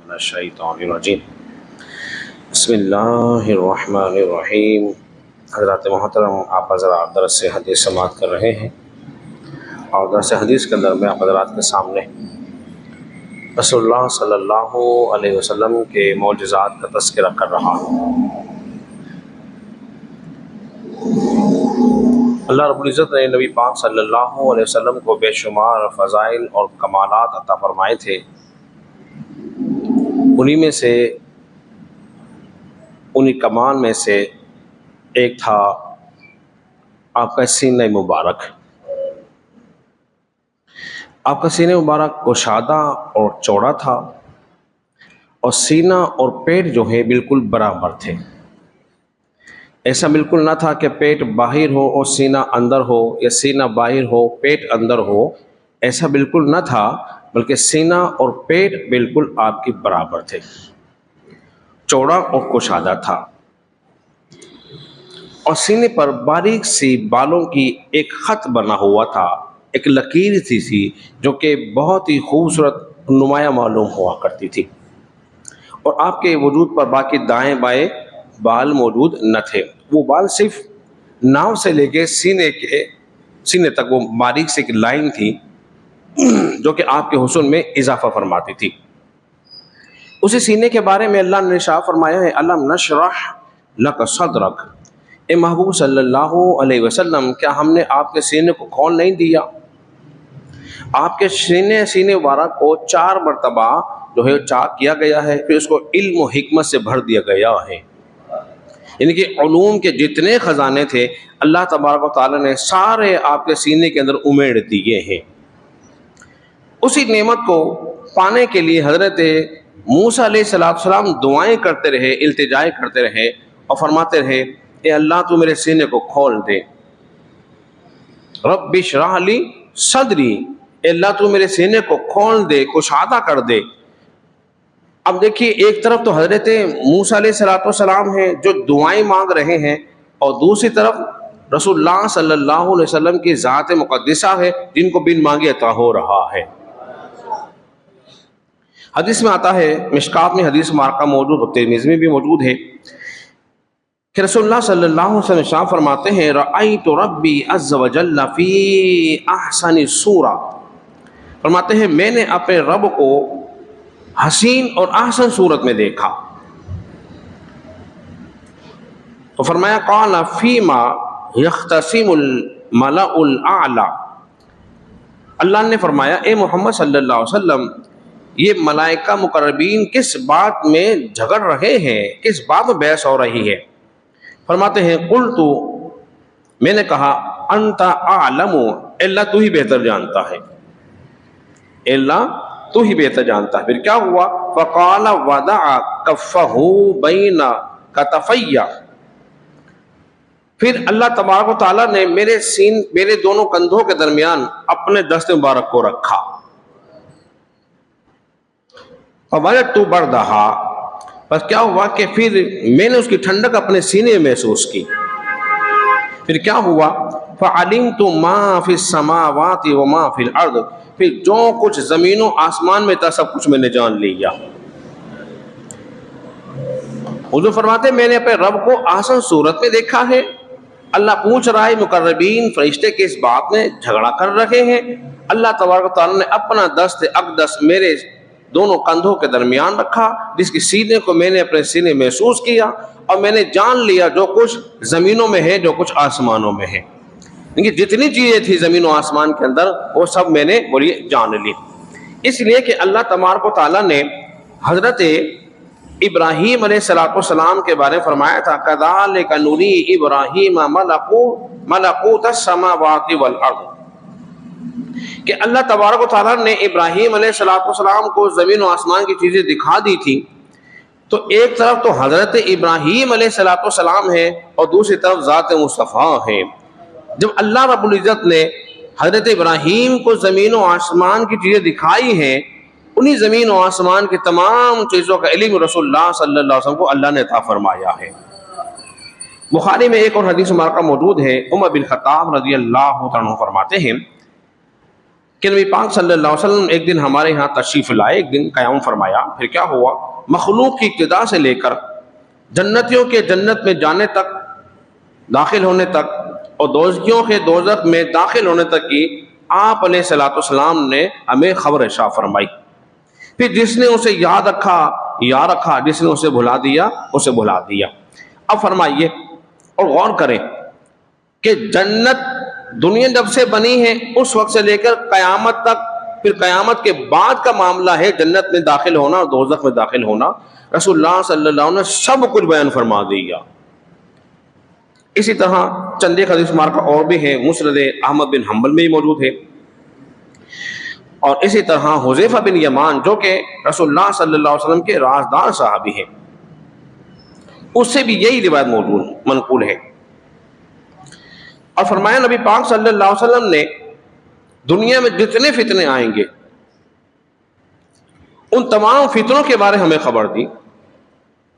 मिनश्शैतानिर्रजीम। बिस्मिल्लाहिर्रहमानिर्रहीम। हज़रत मोहतरम आप हज़रात दरस हदीस समाअत कर रहे हैं और दरस हदीस के अंदर मैं आप हज़रात के सामने रसूलुल्लाह सल्लल्लाहु अलैहि वसल्लम के मौजज़ात का तज़किरा कर रहा हूँ। अल्लाह रब्बुल इज़्ज़त ने नबी पाक सल्लल्लाहु अलैहि वसल्लम को बेशुमार फ़ज़ाइल और कमालात अता फ़रमाए थे। उन्हीं कमाल में से एक था आपका सीना मुबारक। आपका सीना मुबारक कुशादा और चौड़ा था और सीना और पेट जो है बिल्कुल बराबर थे। ऐसा बिल्कुल ना था कि पेट बाहर हो और सीना अंदर हो या सीना बाहर हो पेट अंदर हो, ऐसा बिल्कुल ना था, बल्कि सीना और पेट बिल्कुल आपके बराबर थे, चौड़ा और कुशादा था। और सीने पर बारीक सी बालों की एक खत बना हुआ था, एक लकीर सी जो कि बहुत ही खूबसूरत नुमाया मालूम हुआ करती थी। और आपके वजूद पर बाकी दाएं बाएं बाल मौजूद न थे। वो बाल सिर्फ नाव से लेके सीने तक वो बारीक सी एक लाइन थी जो कि आपके हुस्न में इजाफा फरमाती थी। उसी सीने के बारे में अल्लाह ने इरशाद फरमाया है, अलम नशरह लक सदरक। ए महबूब सल्लल्लाहु अलैहि वसल्लम, क्या हमने आपके सीने को खोल नहीं दिया? आपके सीने मुबारक को 4 मरतबा जो है चाक किया गया है, फिर उसको इल्म और हिकमत से भर दिया गया है। यानी कि उलूम के जितने खजाने थे अल्लाह तबारक व तआला ने सारे आपके सीने के अंदर उमेड़ दिए हैं। उसी नेमत को पाने के लिए हजरत मूसा अलैहिस्सलाम दुआएं करते रहे, इल्तिजाएं करते रहे और फरमाते रहे, ए अल्लाह तू मेरे सीने को खोल दे। रब्बि इश्रह ली सदरी, अल्लाह तू मेरे सीने को खोल दे, कुशादा कर दे। अब देखिए, एक तरफ तो हजरत मूसा अलैहिस्सलाम हैं जो दुआएं मांग रहे हैं और दूसरी तरफ रसूलुल्लाह सल्लल्लाहु अलैहि वसल्लम की ज़ात मुक़द्दिसा है जिनको बिन मांगे अता हो रहा है। हदीस में आता है, मिशकात में हदीस मार्का मौजूद है, तिरमिज़ी में भी मौजूद है कि रसूलुल्लाह सल्लल्लाहु अलैहि वसल्लम इरशाद फरमाते हैं, रअयतु रब्बी अज़्ज़ व जल्ल फ़ी अहसनि सूरा। फरमाते हैं, मैंने अपने रब को हसीन और अहसन सूरत में देखा। तो फरमाया, क़ाल फ़ीमा यख़्तसिमुल मलाउल आला। अल्लाह ने फरमाया, ए मोहम्मद सल्लल्लाहु अलैहि वसल्लम, ये मलाइका मुकर्रबीन किस बात में झगड़ रहे हैं, किस बात में बहस हो रही है? फरमाते हैं, कुल्तु, मैंने कहा, अंता आलमु, अल्लाह तू ही बेहतर जानता है, अल्लाह तू ही बेहतर जानता है। फिर क्या हुआ? फ़क़ाल वदअ कफ़्फ़हु बैना कतफ़ैया। फिर अल्लाह तबारक व तआला ने मेरे दोनों कंधों के दरमियान अपने दस्त मुबारक को रखा। फ़वजदतु बरदहा, बस क्या हुआ कि फिर मैंने उसकी ठंडक अपने सीने में महसूस की। फिर क्या हुआ? फ़अलिमतु मा फ़िस समावाति व मा फ़िल अर्द, फिर जो कुछ जमीनों आसमान में था सब कुछ मैंने जान लिया। हुज़ूर फरमाते, मैंने अपने रब को आसन सूरत में देखा है। अल्लाह पूछ रहा है, मुकर्रबीन फरिश्ते किस बात में झगड़ा कर रहे हैं? अल्लाह तबारक व तआला ने अपना दस्त अक़दस मेरे दोनों कंधों के दरमियान रखा, जिसकी सीने को मैंने अपने सीने महसूस किया और मैंने जान लिया जो कुछ जमीनों में है, जो कुछ आसमानों में है। देखिए, जितनी चीजें थी जमीन और आसमान के अंदर वो सब मैंने बोलिए जान ली। इसलिए कि अल्लाह तबारक व तआला ने हजरत इब्राहीम अलैहिस्सलाम के बारे में फरमाया था, कज़ालिका नुरी इब्राहीम मलकूत अस्समावाति वल अर्द, कि अल्लाह तबारक व तआला ने इब्राहीम अलैहिस्सलाम को ज़मीन और आसमान की चीज़ें दिखा दी थी। तो एक तरफ तो हज़रत इब्राहीम अलैहिस्सलाम है और दूसरी तरफ ज़ात मुस्तफ़ा है। जब अल्लाह रब्बुल इज़्ज़त ने हज़रत इब्राहीम को ज़मीन और आसमान की चीज़ें दिखाई हैं, उन्हीं ज़मीन और आसमान की तमाम चीज़ों का इल्म रसूलुल्लाह सल्लल्लाहु अलैहि वसल्लम को अल्लाह ने अता फरमाया है। बुखारी में एक और हदीस मार्का मौजूद है, उमर बिन खत्ताब रज़ियल्लाहु तआला अन्हु फरमाते हैं कि नबी पाक सल्लल्लाहु अलैहि वसल्लम एक दिन हमारे यहाँ तशरीफ़ लाए, एक दिन क़याम फरमाया। फिर क्या हुआ, मखलूक की इब्तिदा से लेकर जन्नतियों के जन्नत में जाने तक, दाखिल होने तक, और दोज़खियों के दोज़ख में दाखिल होने तक की आप अलैहिस्सलाम ने हमें खबर इरशाद फरमाई। फिर जिसने उसे याद रखा या रखा, जिसने उसे भुला दिया उसे भुला दिया। अब फरमाइए और गौर करें कि जन्नत दुनिया जब से बनी है उस वक्त से लेकर क़यामत तक, फिर क़यामत के बाद का मामला है जन्नत में दाखिल होना और दोज़ख में दाखिल होना, रसूलुल्लाह सल्लल्लाहु अलैहि वसल्लम ने सब कुछ बयान फरमा दिया। इसी तरह चंद एक हदीस मार्का और भी है, मुस्नद अहमद बिन हम्बल में ही मौजूद है। और इसी तरह हुज़ैफा बिन यमान जो कि रसूलुल्लाह सल्लल्लाहु अलैहि वसल्लम के राज़दार सहाबी हैं, उससे भी यही रिवायत मौजूद मनक़ूल है। और फरमाया नबी पाक सल्लल्लाहु अलैहि वसल्लम ने दुनिया में जितने फितने आएंगे उन तमाम फितनों के बारे में हमें खबर दी।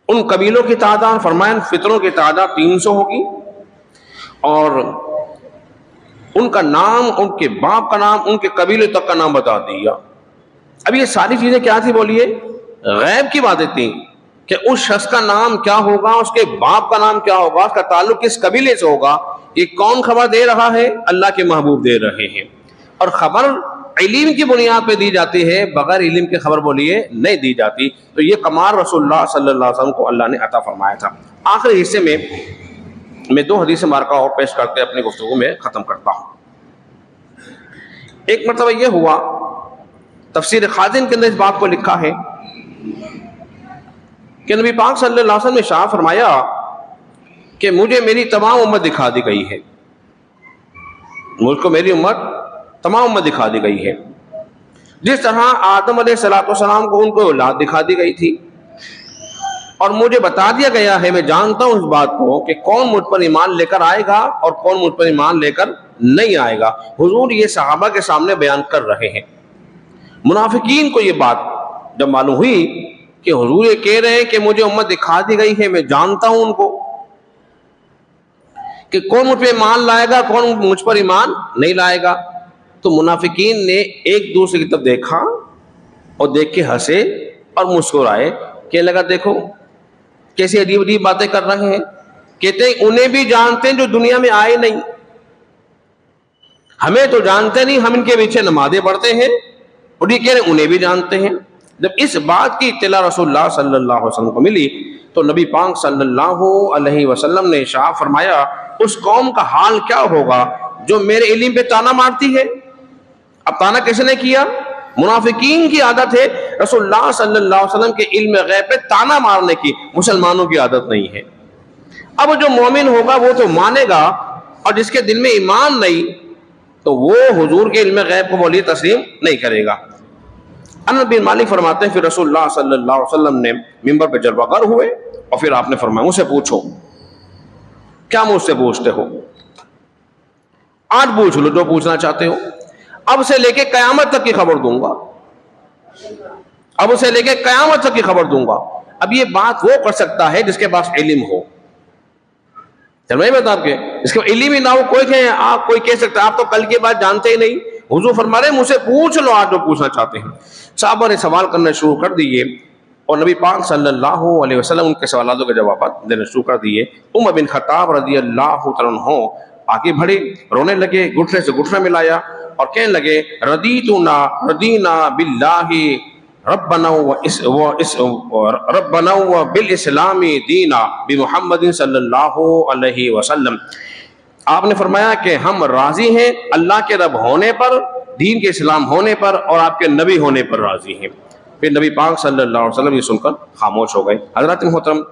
उन कबीलों की तादाद, फरमाया फितनों की तादाद 300 होगी, और उनका नाम, उनके बाप का नाम, उनके कबीले तक का नाम बता दिया। अब ये सारी चीजें क्या थी बोलिए, गैब की बातें थी कि उस शख्स का नाम क्या होगा, उसके बाप का नाम क्या होगा, उसका ताल्लुक किस कबीले से होगा, ये कौन खबर दे रहा है, अल्लाह के महबूब दे रहे हैं। और खबर इल्म की बुनियाद पे दी जाती है, बगैर इल्म की खबर बोलिए नहीं दी जाती। तो ये कमाल रसूलुल्लाह सल्लल्लाहु अलैहि वसल्लम को अल्लाह ने अता फरमाया था। आखिरी हिस्से में मैं 2 हदीस मार्का और पेश करके अपनी गुफ्तगू में ख़त्म करता हूँ। एक मरतबा यह हुआ, तफसीर खाज़िन के अंदर इस बात को लिखा है कि नबी पाक सल्लल्लाहु अलैहि वसल्लम ने इरशाद फरमाया कि मुझे मेरी तमाम उम्मत दिखा दी गई है, मुझको मेरी उम्मत तमाम उम्मत दिखा दी गई है। जिस तरह आदम अलैहिस्सलाम को उनको औलाद दिखा दी गई थी, और मुझे बता दिया गया है, मैं जानता हूं इस बात को कि कौन मुझ पर ईमान लेकर आएगा और कौन मुझ पर ईमान लेकर नहीं आएगा। हुजूर ये सहाबा के सामने बयान कर रहे हैं। मुनाफिकीन को ये बात जब मालूम हुई कि हुजूर ये कह रहे हैं कि मुझे उम्मत दिखा दी गई है, मैं जानता हूं उनको कि कौन मुझ पर ईमान लाएगा, कौन मुझ पर ईमान नहीं लाएगा, तो मुनाफिकीन ने एक दूसरे की तरफ देखा और देख के हंसे और मुस्कुराए। कहने लगा देखो कैसी अजीब अजीब बातें कर रहे हैं। कहते हैं उन्हें भी जानते हैं जो दुनिया में आए नहीं, हमें तो जानते नहीं, हम इनके पीछे नमाज़ें पढ़ते हैं, और ये कह रहे उन्हें भी जानते हैं। जब इस बात की इत्तला रसूलुल्लाह सल्लल्लाहु अलैहि वसल्लम को मिली तो नबी पाक सल्लल्लाहु अलैहि वसल्लम ने इरशाद फरमाया, उस कौम का हाल क्या होगा जो मेरे इल्म पे ताना मारती है। अब ताना किसने किया, मुनाफिकीन की आदत है रसूलुल्लाह सल्लल्लाहु अलैहि वसल्लम के इल्म गैब पे ताना मारने की, मुसलमानों की आदत नहीं है। अब जो मोमिन होगा वो तो मानेगा, और जिसके दिल में ईमान नहीं तो वो हुजूर के इल्म गैब को बोलिए तस्लीम नहीं करेगा। अनस बिन मालिक फरमाते हैं फिर रसूलुल्लाह सल्लल्लाहु अलैहि वसल्लम ने मिंबर पे जलवागर हुए और फिर आपने फरमाया मुझसे पूछो, क्या मुझसे पूछते हो, आज पूछ लो जो पूछना चाहते हो, अब से लेके कयामत तक की खबर दूंगा, अब से लेके कयामत तक की खबर दूंगा। अब ये बात वो कर सकता है जिसके पास इल्म हो। चल मैं बता आपके इसके इल्म ही ना हो, कोई कह सकता है आप तो कल की बात जानते ही नहीं। हुजूर फरमा रहे मुझसे पूछ लो आज जो पूछना चाहते हैं। साहबा ने सवाल करना शुरू कर दिए और नबी पाक सल्लल्लाहु अलैहि वसल्लम उनके सवालों के जवाब देना शुरू कर दिए। उमर बिन खत्ताब रज़ियल्लाहु तआला अन्हु आगे बढ़े, रोने लगे, घुटने से घुटना मिलाया और कहने लगे रदीना बिल्लाहि रब्बना व बिल इस्लामी दीना बि मुहम्मदिन सल्लल्लाहु अलैहि वसल्लम। आपने फरमाया कि हम राजी हैं अल्लाह के रब होने पर, दीन के इस्लाम होने पर और आपके नबी होने पर राजी हैं। फिर नबी पाक सल्लल्लाहु अलैहि वसल्लम ये सुनकर खामोश हो गए। हज़रात मोहतरम,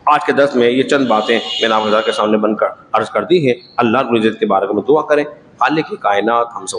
आज के दर्स में ये चंद बातें मैंने आप के सामने बनकर अर्ज कर दी है। अल्लाह रब्बुल इज़्ज़त के बारे में दुआ करें, खालिक़ कायनात हम सब